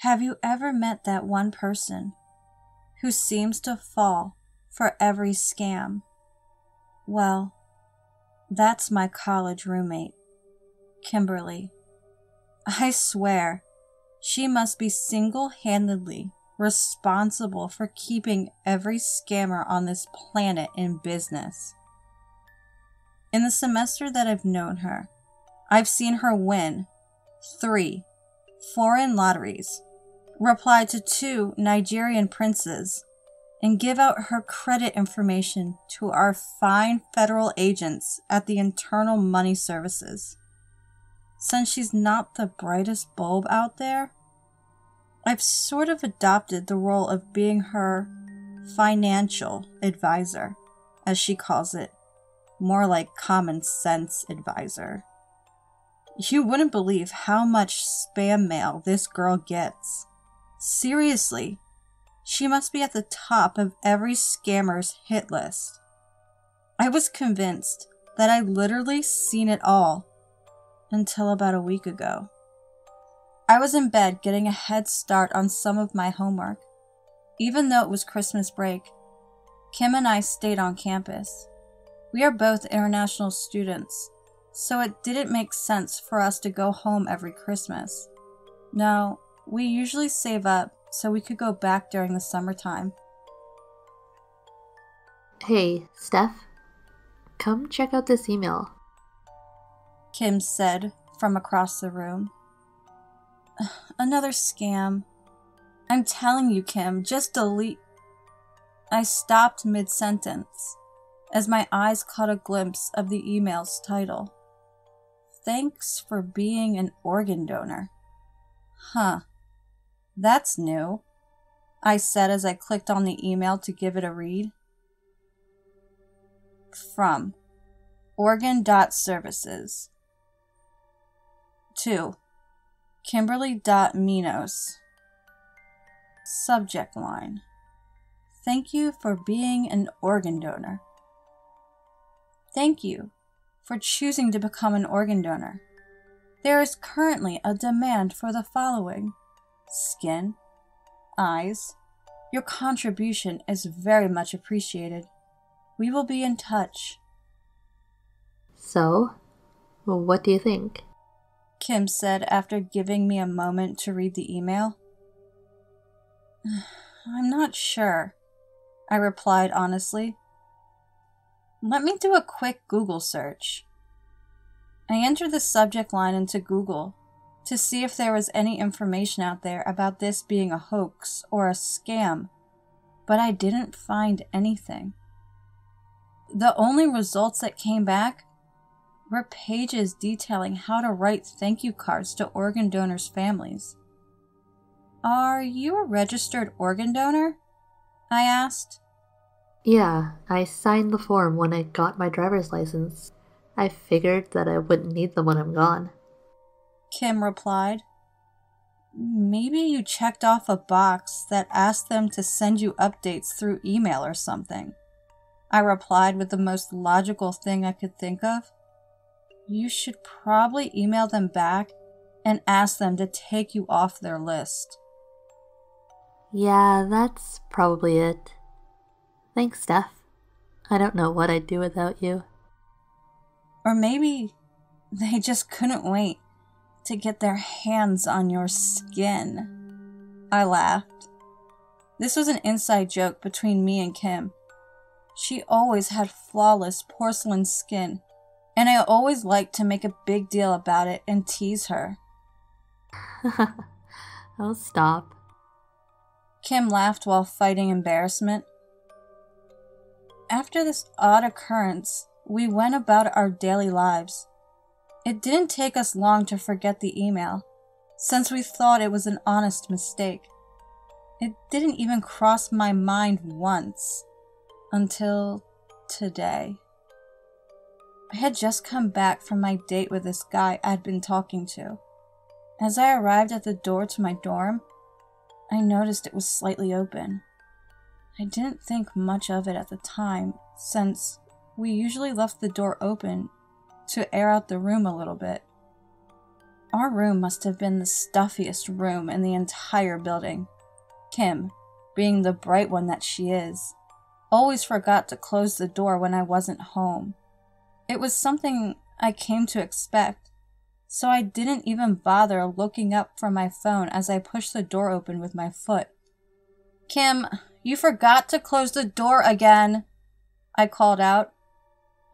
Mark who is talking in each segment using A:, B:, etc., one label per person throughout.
A: Have you ever met that one person who seems to fall for every scam? Well, that's my college roommate, Kimberly. I swear, she must be single-handedly responsible for keeping every scammer on this planet in business. In the semester that I've known her, I've seen her win 3 foreign lotteries, reply to 2 Nigerian princes, and give out her credit information to our fine federal agents at the Internal Money Services. Since she's not the brightest bulb out there, I've sort of adopted the role of being her financial advisor, as she calls it, more like common sense advisor. You wouldn't believe how much spam mail this girl gets. Seriously, she must be at the top of every scammer's hit list. I was convinced that I'd literally seen it all until about a week ago. I was in bed getting a head start on some of my homework. Even though it was Christmas break, Kim and I stayed on campus. We are both international students, so it didn't make sense for us to go home every Christmas. No, we usually save up so we could go back during the summertime.
B: Hey, Steph, come check out this email,
A: Kim said from across the room. Another scam. I'm telling you, Kim, just delete. I stopped mid-sentence as my eyes caught a glimpse of the email's title. Thanks for being an organ donor. Huh. That's new, I said as I clicked on the email to give it a read. From organ.services to Kimberly.Minos. Subject line: Thank you for being an organ donor. Thank you for choosing to become an organ donor. There is currently a demand for the following: skin, eyes. Your contribution is very much appreciated. We will be in touch.
B: So, what do you think?
A: Kim said after giving me a moment to read the email. I'm not sure, I replied honestly. Let me do a quick Google search. I entered the subject line into Google to see if there was any information out there about this being a hoax or a scam, but I didn't find anything. The only results that came back were pages detailing how to write thank you cards to organ donors' families. Are you a registered organ donor? I asked.
B: Yeah, I signed the form when I got my driver's license. I figured that I wouldn't need them when I'm gone,
A: Kim replied. Maybe you checked off a box that asked them to send you updates through email or something, I replied with the most logical thing I could think of. You should probably email them back and ask them to take you off their list.
B: Yeah, that's probably it. Thanks, Steph. I don't know what I'd do without you.
A: Or maybe they just couldn't wait to get their hands on your skin. I laughed. This was an inside joke between me and Kim. She always had flawless porcelain skin, and I always liked to make a big deal about it and tease her.
B: Oh, stop.
A: Kim laughed while fighting embarrassment. After this odd occurrence, we went about our daily lives. It didn't take us long to forget the email, since we thought it was an honest mistake. It didn't even cross my mind once, until today. I had just come back from my date with this guy I'd been talking to. As I arrived at the door to my dorm, I noticed it was slightly open. I didn't think much of it at the time, since we usually left the door open to air out the room a little bit. Our room must have been the stuffiest room in the entire building. Kim, being the bright one that she is, always forgot to close the door when I wasn't home. It was something I came to expect, so I didn't even bother looking up from my phone as I pushed the door open with my foot. "Kim, you forgot to close the door again," I called out,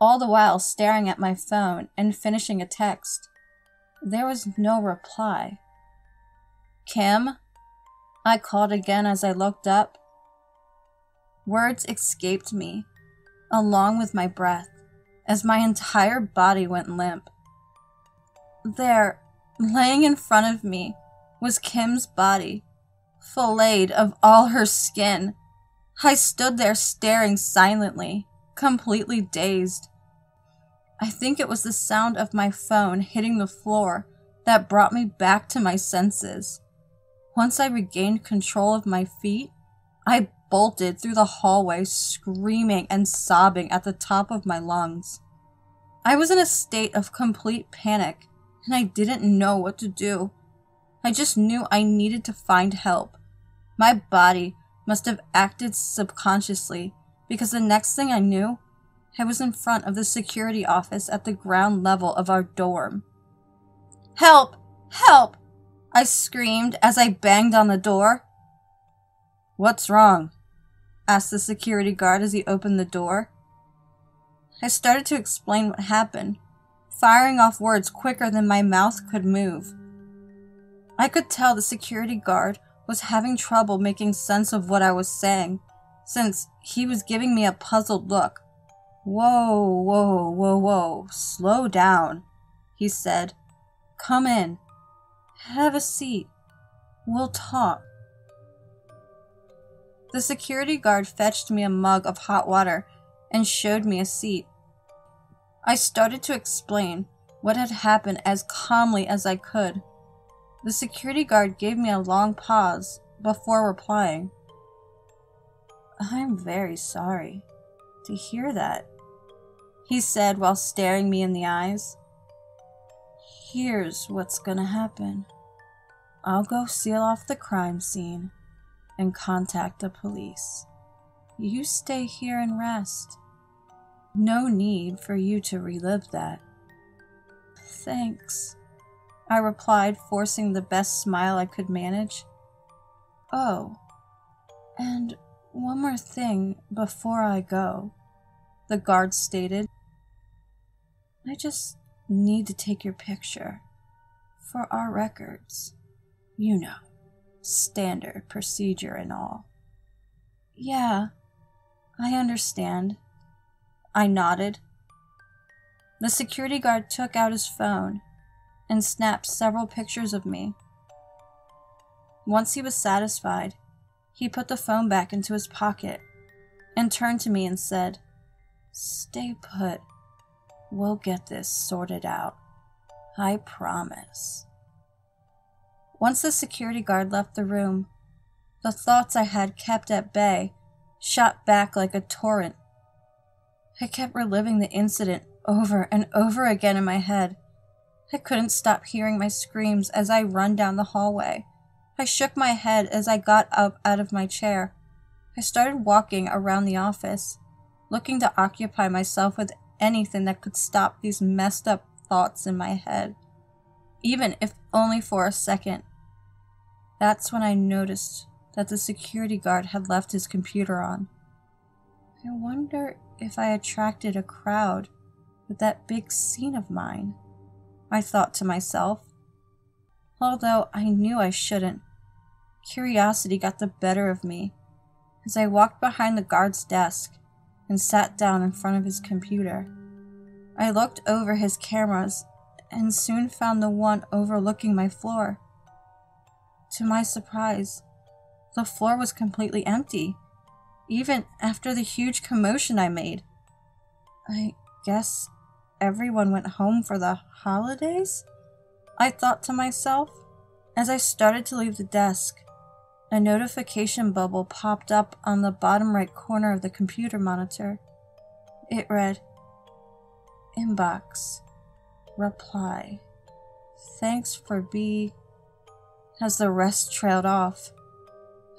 A: all the while staring at my phone and finishing a text. There was no reply. "Kim?" I called again as I looked up. Words escaped me, along with my breath, as my entire body went limp. There, laying in front of me, was Kim's body, filleted of all her skin. I stood there staring silently, completely dazed. I think it was the sound of my phone hitting the floor that brought me back to my senses. Once I regained control of my feet, I bolted through the hallway, screaming and sobbing at the top of my lungs. I was in a state of complete panic, and I didn't know what to do. I just knew I needed to find help. My body must have acted subconsciously, because the next thing I knew, I was in front of the security office at the ground level of our dorm. "Help! Help!" I screamed as I banged on the door. "What's wrong?" asked the security guard as he opened the door. I started to explain what happened, firing off words quicker than my mouth could move. I could tell the security guard was having trouble making sense of what I was saying, since he was giving me a puzzled look. "Whoa, whoa, whoa, whoa, slow down," he said. "Come in. Have a seat. We'll talk." The security guard fetched me a mug of hot water and showed me a seat. I started to explain what had happened as calmly as I could. The security guard gave me a long pause before replying. "I'm very sorry to hear that," he said while staring me in the eyes. "Here's what's gonna happen. I'll go seal off the crime scene and contact the police. You stay here and rest. No need for you to relive that." "Thanks," I replied, forcing the best smile I could manage. "Oh, and one more thing before I go," the guard stated. "I just need to take your picture for our records. You know, standard procedure and all." "Yeah, I understand." I nodded. The security guard took out his phone and snapped several pictures of me. Once he was satisfied, he put the phone back into his pocket and turned to me and said, "Stay put. We'll get this sorted out. I promise." Once the security guard left the room, the thoughts I had kept at bay shot back like a torrent. I kept reliving the incident over and over again in my head. I couldn't stop hearing my screams as I run down the hallway. I shook my head as I got up out of my chair. I started walking around the office, looking to occupy myself with anything that could stop these messed up thoughts in my head, even if only for a second. That's when I noticed that the security guard had left his computer on. I wonder if I attracted a crowd with that big scene of mine, I thought to myself. Although I knew I shouldn't, curiosity got the better of me as I walked behind the guard's desk and sat down in front of his computer. I looked over his cameras and soon found the one overlooking my floor. To my surprise, the floor was completely empty, even after the huge commotion I made. I guess everyone went home for the holidays? I thought to myself. As I started to leave the desk, a notification bubble popped up on the bottom right corner of the computer monitor. It read, inbox. Reply. Thanks for As the rest trailed off,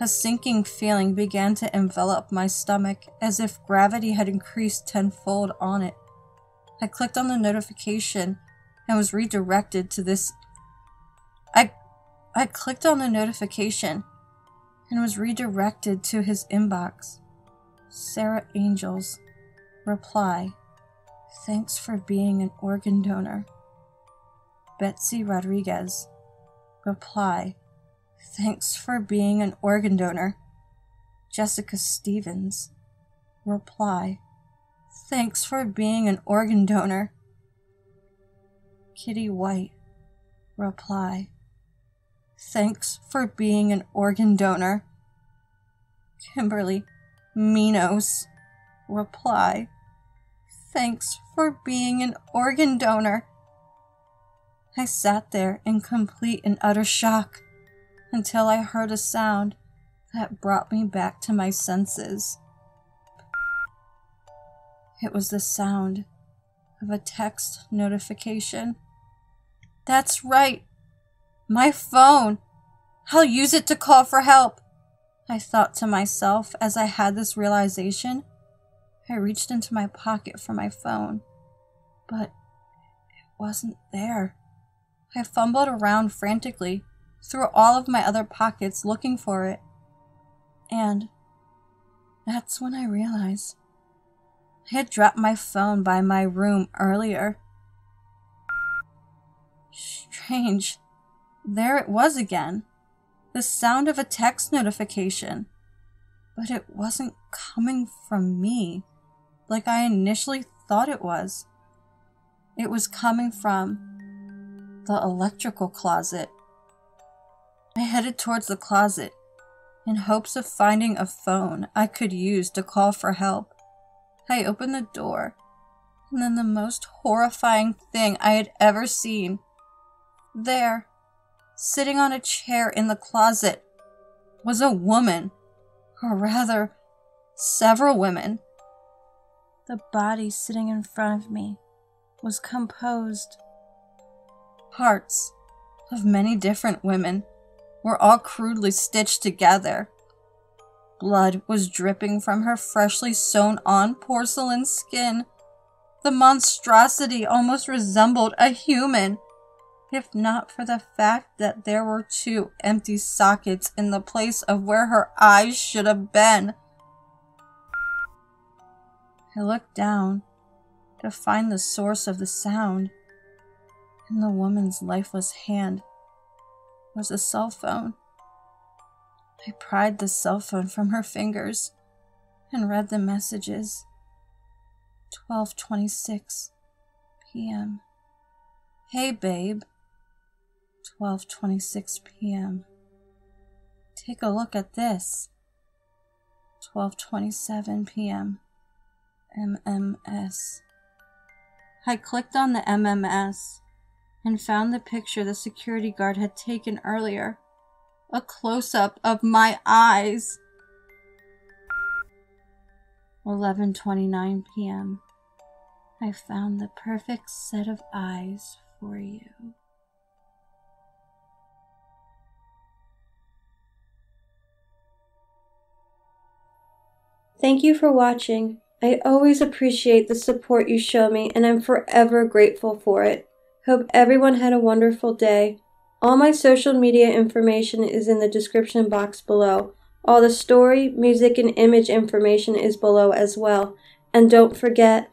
A: a sinking feeling began to envelop my stomach as if gravity had increased tenfold on it. I clicked on the notification and was redirected to this. I clicked on the notification and was redirected to his inbox. Sarah Angels. Reply. Thanks for being an organ donor. Betsy Rodriguez. Reply. Thanks for being an organ donor. Jessica Stevens. Reply. Thanks for being an organ donor. Kitty White. Reply. Thanks for being an organ donor. Kimberly Minos. Reply. Thanks for being an organ donor. I sat there in complete and utter shock until I heard a sound that brought me back to my senses. It was the sound of a text notification. That's right! My phone! I'll use it to call for help! I thought to myself as I had this realization. I reached into my pocket for my phone, but it wasn't there. I fumbled around frantically through all of my other pockets looking for it. And that's when I realized I had dropped my phone by my room earlier. Strange. There it was again. The sound of a text notification. But it wasn't coming from me like I initially thought it was. It was coming from the electrical closet. I headed towards the closet in hopes of finding a phone I could use to call for help. I opened the door, and then the most horrifying thing I had ever seen. There, sitting on a chair in the closet, was a woman, or rather, several women. The body sitting in front of me was composed. Parts of many different women were all crudely stitched together. Blood was dripping from her freshly sewn-on porcelain skin. The monstrosity almost resembled a human, if not for the fact that there were 2 empty sockets in the place of where her eyes should have been. I looked down to find the source of the sound. In the woman's lifeless hand was a cell phone. I pried the cell phone from her fingers and read the messages. 12:26 p.m. Hey babe. 12:26 p.m. Take a look at this. 12:27 p.m. MMS. I clicked on the MMS and found the picture the security guard had taken earlier. A close-up of my eyes. 11:29 p.m. I found the perfect set of eyes for you.
C: Thank you for watching. I always appreciate the support you show me, and I'm forever grateful for it. Hope everyone had a wonderful day. All my social media information is in the description box below. All the story, music, and image information is below as well. And don't forget,